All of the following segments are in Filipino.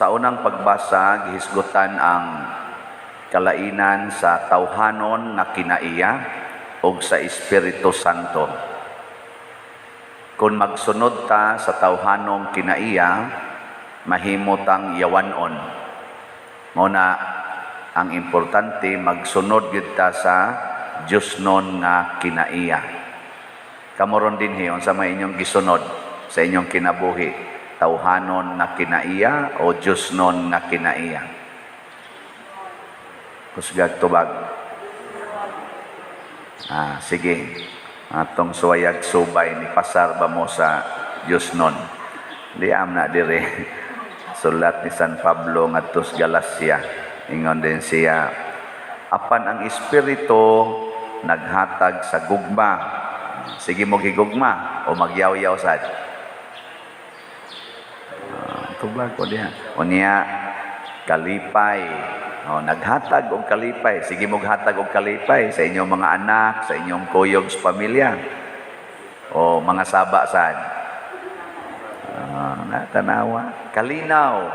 Sa unang pagbasa, gihisgutan ang kalainan sa tawhanon nga kinaiya o sa Espiritu Santo. Kung magsunod ta sa tawhanong kinaiya, mahimutang yawanon. Muna, ang importante, magsunod gyud ta sa Diyos nun nga kinaiya. Kamoron din hiyon sa may inyong gisunod sa inyong kinabuhi, tawhanon nga kinaiya o Diyos nun nga kinaiya. Kusgag tubag. Sige. Atong suwayag subay ni pasar ba mo sa Diyos nun. Diam na dire. Sulat ni San Pablo ngadto sa Galacia. Ingon din siya, apan ang Espiritu naghatag sa gugma. Sige mo gigugma o magyaw-yaw sad. Tubag ko diha. O niya, kalipay. Naghatag og kalipay. Sige mo hatag og kalipay sa inyong mga anak, sa inyong kuyog sa pamilya. O mga saba sad. Natanawa. Kalinaw.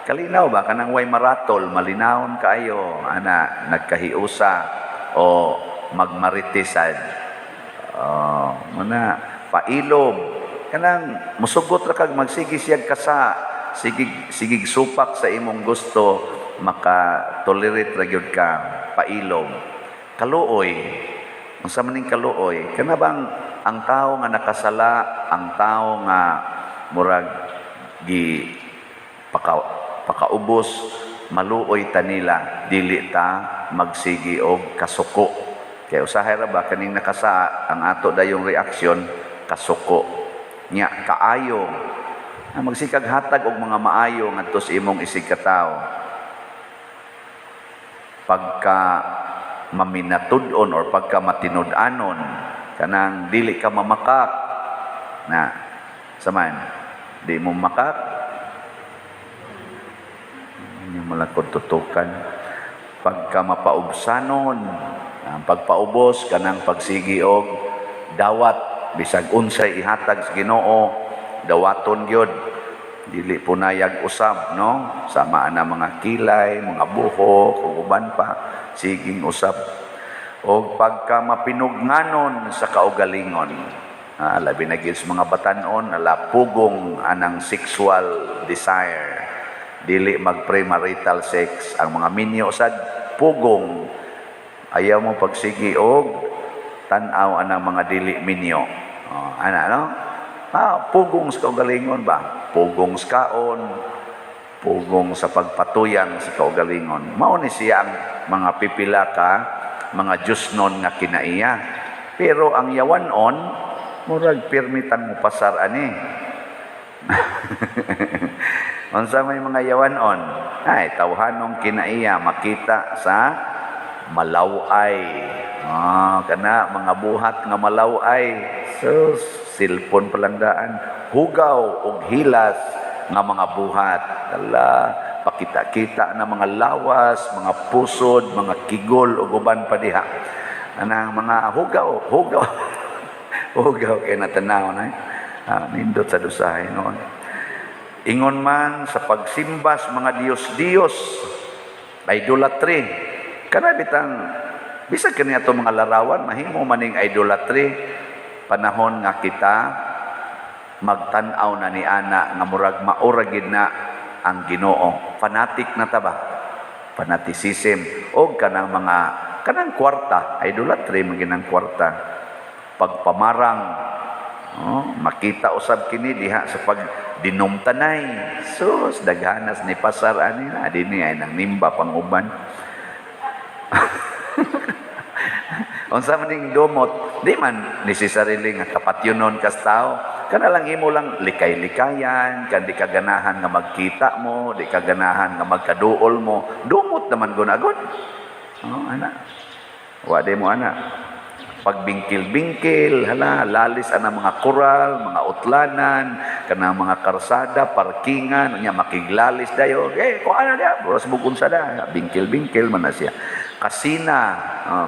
Kalinaw ba? Kanang way maratol, malinawon kaayo. Nagkahiusa o magmaritisad. Muna, pailom. Kanang musugot ra kag magsigi siyag kasa. Sigig supak sa imong gusto, maka-tolerate ra gyud ka, pailom. Kaluoy. Unsa man ning kaluoy? Kana bang ang tao nga nakasala, ang tao nga murag gi pakaubos, maluoy ta nila, dili ta magsigi og kasuko. Kaya usahay ra ba kaning nakasa, ang ato dayong reaksyon kasuko. Nya kaayo. Magsikag hatag og mga maayo ngadto sa imong isig ka tawo. Pagka maminatud-on or pagka matinud-anon, kanang dili ka mamakak na saman di mo makak inyo malakod tutukan. Pagka mapaubsanon, ang pagpaubos kanang pagsigi og dawat bisag unsay ihatag sa Ginoo, dawaton gyud, dili punayag usab, no? Sama na mga kilay, mga buhok, ug uban pa, siging usab. O pagka mapinugnanon sa kaugalingon, labi na gyud sa mga batan-on, pugong anang sexual desire, dili mag-premarital sex. Ang mga minyo sad pugong, ayaw mo pagsigi og tan-aw anang mga dili minyo. Pugong sa kaugalingon ba? Pugong sa kaon, pugong sa pagpatuyang sa kaugalingon. Mao ni siya ang mga pipila ka, mga Diyos nun nga kinaiya. Pero ang yawanon, murag pirmitang mo pasar ani. Unsa may mga yawanon? Tawhanong kinaiya makita sa malaway. Kana mga buhat nga malaway. So, silpon palandaan, hugaw ug hilas nga mga buhat. Pakita-kita na mga lawas, mga pusod, mga kigol ug uban pa diha. Anang mga hugaw. Hugaw kay natanaw na. Nindot sa dusahay noon. Ingon man sa pagsimbas mga Diyos-Diyos, idolatry. Kana bitang bisag kaniya to mga larawan, mahimo maning idolatry. Panahon nga kita magtan-aw na ni ana nga murag mauragid na ang Ginoo. Fanatic na ta ba? Fanaticism o kanang kwarta, idolatry maginang kwarta. Pagpamarang, makita usab kini diha sa pagdinomtanay. Sus daghanas ni pasar ani na dinhi ay nang nimba panguban. Unsa man ning domot, di man necessarily nga kapatyonon kas tao. Kana lang imo lang likay-likayan, kan di kaganahan nga magkita mo, di kaganahan nga magkaduol mo. Domot naman gunagod. Wa de mo ana. Pagbingkil-bingkil, lalis ana mga koral, mga utlanan, kana mga karsada, parkingan, nya makiglalis dayo. Ko ana dia, buras bugon sa da, bingkil-bingkil man na siya. kasina,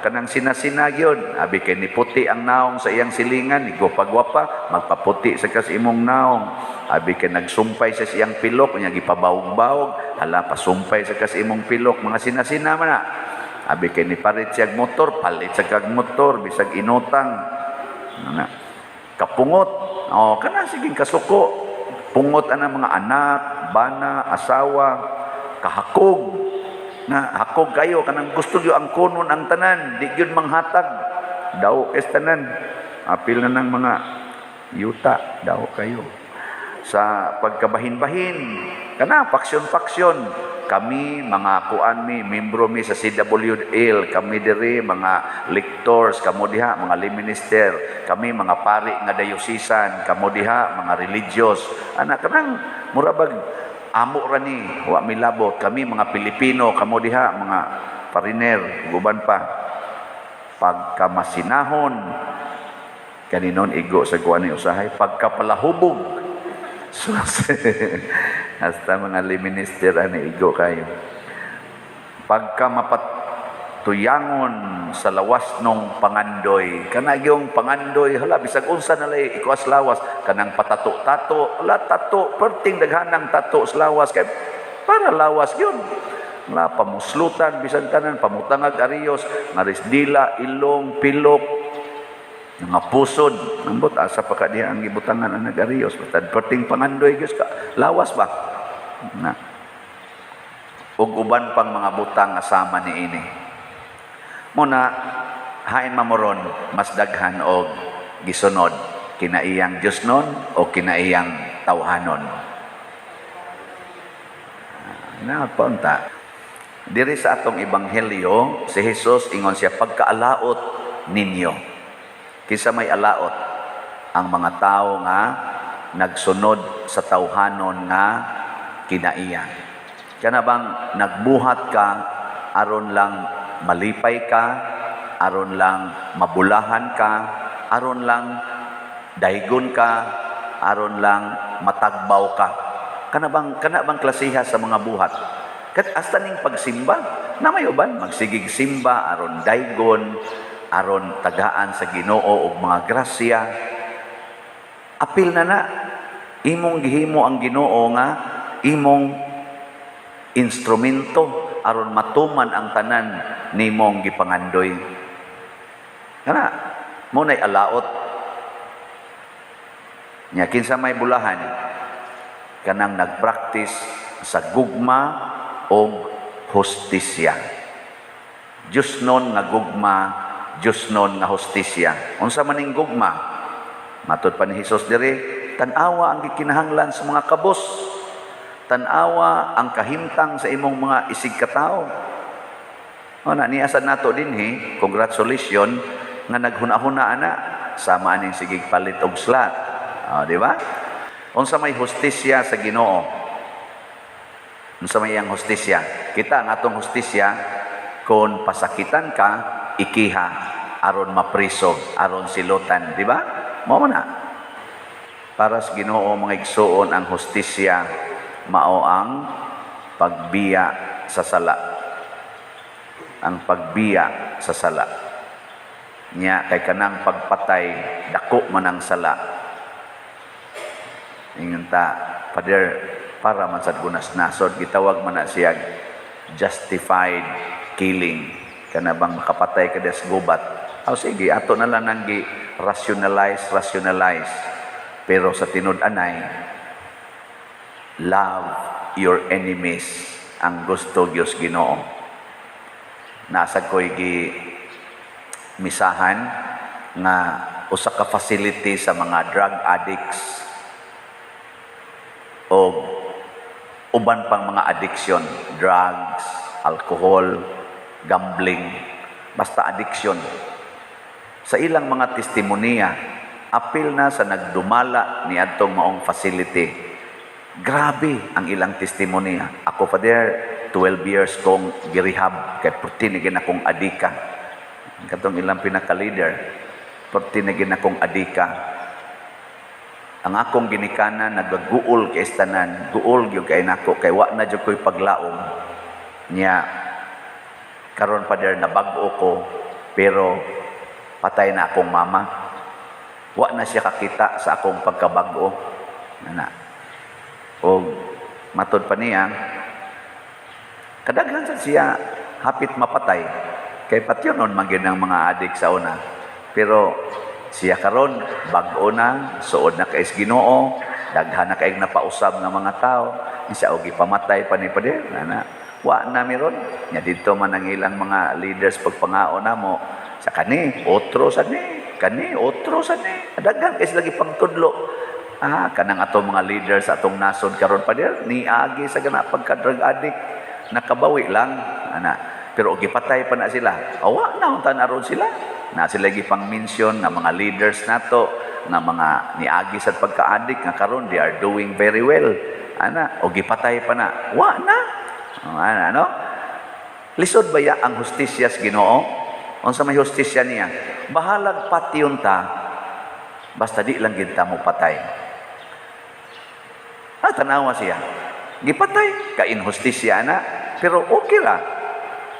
kanang sinasina gyud, abi kay ni puti ang naong sa iyang silingan, igwapa-gwapa, magpaputi sa kas imong naong, abi kay nagsumpay sa iyang pilok, nya gipabawog-bawog, hala pasumpay sa kas imong pilok, mga sinasina man na. Abi kay ni parit siyag motor, palit sa kag motor, bisag inutang, kapungot, kana siging kasuko, pungot ana mga anak, bana, asawa, kahakog, na hakog kayo kanang gusto nyo ang kunon ang tanan, di gyud manghatag daw kes tanan, apil na ng mga yuta daw kayo sa pagkabahin-bahin kana faksyon kami mga kuan membro mi sa CWL, kami diri mga lectors, kamo diha mga lay minister, kami mga pari nga dayosisan, kamo diha mga religious ana kanang murabag amo ra ni wa milabot, kami mga Pilipino, kamo diha mga pariner, guban pa pagkamasinahon kaninon igo sa kuan ni usahay pagkapalahubog so hasta mga lay minister ani igo kayo pagkamapatuyangon sa lawas nung pangandoy, kana yung pangandoy hala bisag unsa na lay ikuas lawas kanang patato-tato, hala tato perting daghanang tato sa lawas kay para lawas yun, hala pamuslutan bisan tanan pamutangag ariyos ngarisdila ilong pilok nga pusod ambot asa pa ka diha ang gibutangan ang nag-ariyos basta perting pangandoy gyud ka lawas ba na ug uban pang mga butang nga sama niini muna hain mamoron mas daghan og gisunod kinaiyang Diosnon o kinaiyang tawhanon na punta diri sa atong ebanghelyo si Jesus ingon siya pagkaalaot ninyo kisa may alaot ang mga tao nga nagsunod sa tawhanon nga kinaiyan kana bang nagbuhat ka aron lang malipay ka, aron lang mabulahan ka, aron lang daygon ka, aron lang matagbaw ka. Kana bang klasiha sa mga buhat? Kat hasta ning pagsimba, na may uban magsigig simba aron daygon, aron tagaan sa Ginoo og mga grasya. Apil na imong gihimo ang Ginoo nga imong instrumento aron matuman ang tanan nimong gipangandoy. Kana mo nay alaot. Nya kinsa may bulahan kanang nagpractice sa gugma o hostisya. Diyos nun nga gugma, Diyos nun nga hostisya. Unsa man ning gugma? Matud pa ni Jesus diri, tan-awa ang gikinahanglan sa mga kabos. Tan-awa ang kahimtang sa imong mga isig katao. O na niasad nato dinhi, congratulations nga naghuna-huna ana sama aning sigig palit og slat. Di ba? Unsa may hostisya sa Ginoo? Unsa may yang hostisya? Kita ang atong hostisya kung pasakitan ka, ikiha aron mapriso, aron silutan, di ba? Mao na. Para sa Ginoo mga igsuon ang hostisya mao ang pagbiya sa sala. Ang pagbiya sa sala. Nya kay kanang pagpatay dako man ang sala. Ingon ta, Father, para man sad gunas nasod gitawag man na siya justified killing. Kana bang makapatay ka des gubat. O sige, ato na lang nang rationalize. Pero sa tinud-anay love your enemies ang gusto Diyos Ginoo. Nasa ko'y misahan nga usa ka facility sa mga drug addicts o uban pang mga addiction, drugs, alcohol, gambling, basta addiction. Sa ilang mga testimonya, apil na sa nagdumala ni adtong maong facility. Grabe ang ilang testimonya. Ako, Father, 12 years kong girehab kay pertinigin akong adika. Katong ilang pinaka-leader, pertinigin akong adika. Ang akong ginikanan, nagaguol kay istanan, guol yung kay nako, kay wa na dyan ko'y paglaom. Niya, Karon pader na bag-o ko, pero patay na akong mama. Wa na siya kakita sa akong pagkabag-o. Ana. O matod pa niya, kadaghan sa siya hapit mapatay. Kay patyonon man gyud ang mga adik sa una. Pero siya karon bag-o na, suod na kay Ginoo, daghan na kay napausab nga mga tao, siya og gipamatay pa ni pader. Ana. Wa na meron. Nya dito man ang ilang mga leaders pagpangao namo sa kani, otro sa ni, kani, otro sa ni. Daghan kay sila gipangtudlo. Kanang atong mga leaders sa atong nasod karon pader ni agi sa gana pagka-drug addict, nakabawi lang ana. Pero gipatay pa na sila. Awa na unta na ron sila. Na sila gipang-mention nga mga leaders nato nga mga niagi sa pagka-addict nga karon they are doing very well. Ana, o gipatay pa na. Wa na. Ana no? Lisod ba ya ang hustisya sa Ginoo? Unsa may hustisya niya? Bahalag patyon ta basta di lang gid ta mo patay. Tanawa siya. Gipatay ka inhustisya na, pero okay ra.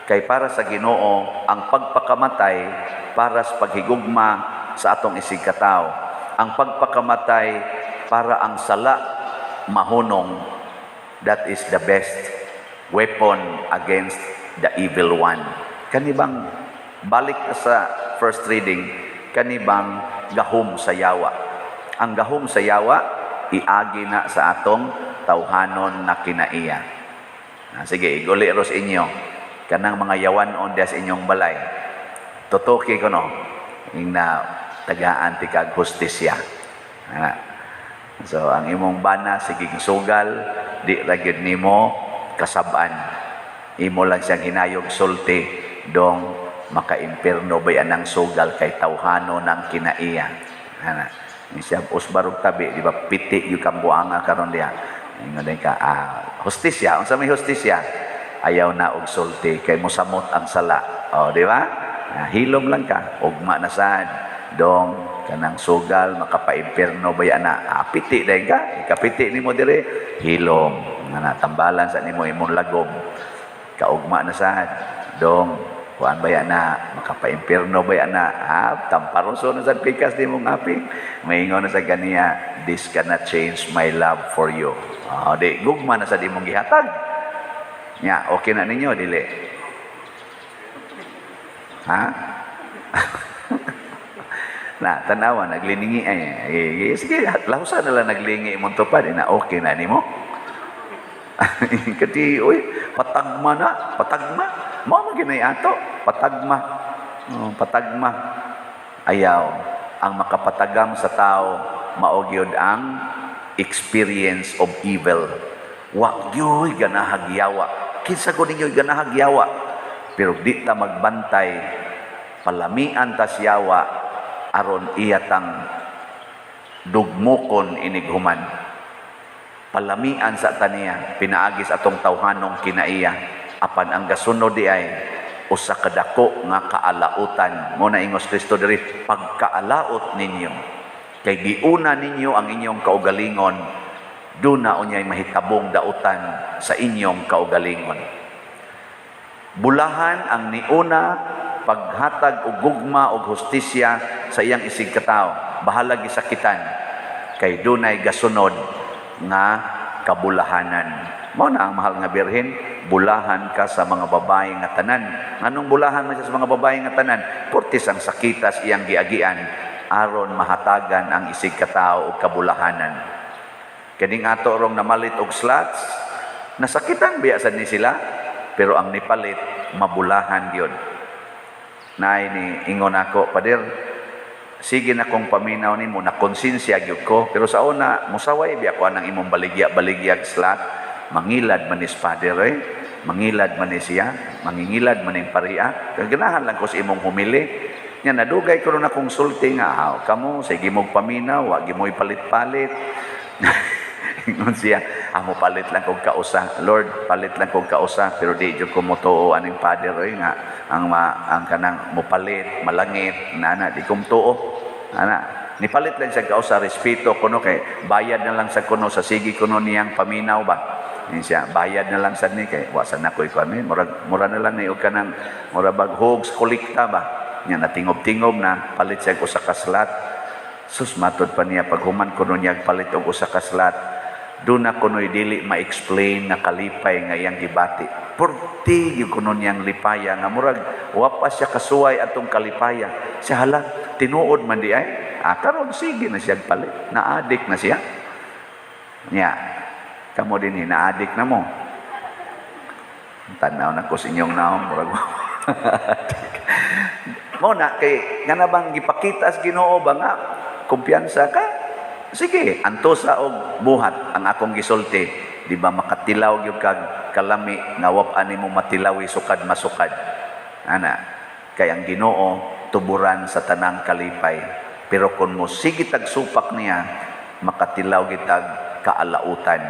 Kay para sa Ginoo ang pagpakamatay para sa paghigugma sa atong isig katawo. Ang pagpakamatay para ang sala mahunong. That is the best weapon against the evil one. Kanibang balik sa first reading, kanibang gahom sa yawa. Ang gahom sa yawa iagi na sa atong tawhanon na kinaiya. Sige, iguli ros inyo kanang mga yawanon des inyong balay. Tutuki ko no, ing na tagaan ti kag hustisya. So ang imong bana sigig sugal, di ra gyud nimo kasab-an. Imo lang siyang hinayog sulti dong maka-impierno bay anang sugal kay tawhano ng kinaiya. Ana, ni siya usbarog tabi, di ba piti yung kambuanga karon diha. Ingon ka hustisya, unsa may hustisya? Ayaw na og sulti kay mosamot ang sala. Di ba? Hilom lang ka, ugma na sad dong kanang sugal makapa-impierno bay ana. Piti day ka, ikapiti nimo dire, hilom. Nga tambalan sa nimo imong lagom. Kaugma na sad dong kuan bay ana, makapa-impierno bay ana. Tamparoso na sad pikas nimo ngaping. Maingon na sa ganiya, this cannot change my love for you. Di gugma na sad imong gihatag. Nya, okay na ninyo, dili? Na, tanawa, nagliningi. Sige, lahusan na lang naglingi mong tupad. Okay na nimo? Kati, patagma na. Patagma. Mo maginay ato. Patagma. Patagma. Ayaw. Ang makapatagam sa tao, maogyod ang experience of evil. Wa gyoy ganahagyawa. Kinsa ko ninyo ganahagyawa. Pero di ta magbantay, palamian ta siyawa aron iyatang dugmokon inighuman. Palamian sa taniya, pinaagis atong tawhanong kinaiya. Apan ang gasunod di ay usa kadako nga kaalautan. Mo na ingos Kristo diri, pagkaalaot ninyo. Kay giuna ninyo ang inyong kaugalingon, duna unyay mahitabong dautan sa inyong kaugalingon. Bulahan ang niuna paghatag og gugma og hustisya sa iyang isig katawo, bahala gisakitan kay dunay gasunod nga kabulahanan. Mao na ang mahal nga birhen, bulahan ka sa mga babae nga tanan. Nganong bulahan man siya sa mga babae nga tanan? Portis ang sakitas iyang giagian aron mahatagan ang isig katawo og kabulahanan. Kaning ato rong namalit og slots, nasakitan biya sad ni sila, pero ang nipalit mabulahan gyud. Nay ni ingon ako, pader, sige na kong paminaw nimo, na konsensya gyud ko, pero sa una musaway biya ko anang imong baligya slot, mangilad man ni pader mangilad man ni siya, mangingilad man ning pariya. Ganahan lang ko sa imong humili. Nya nadugay ko na kong sulti nga, kamo sige mo paminaw, wa gi mo ipalit-palit. Ingon siya, mo palit lang kong kausa. Lord, palit lang kong kausa, pero di jud ko motuo aning pader nga ang kanang mopalit, malangit, nana di ko motuo. Ana, ni palit lang sa kausa, respeto kuno kay bayad na lang sa kuno sa sige kuno niyang paminaw ba. Ni siya bayad na lang sad ni kay wasan na ko ikuan ni mura na lang ni og kanang mura bag hogs kolekta ba. Nya natingob-tingob na palit siya og usa ka slot. Sus matod pa niya pag human kuno niya palit og usa ka slot. Doon na kuno'y dili ma-explain na kalipay nga iyang gibati. Purti yung kuno niyang lipaya nga murag wapas siya kasuway atong kalipaya. Siya hala tinuod man di ay. Karon sige na siya palit. Na-addict na siya. Nya kamo din na-addict na mo. Tanaw na ko sa inyong naong murag mo na kay nga na bang gipakita sa Ginoo ba nga kumpiyansa ka? Sige, antosa og buhat ang akong gisulti. Di ba makatilaw gyud kag kalami nga wap-ani mo matilawi sukad masukad. Ana, kay ang Ginoo tuburan sa tanang kalipay. Pero kung mo sige tag supak niya, makatilaw gitag kaalautan.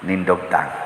Nindog ta.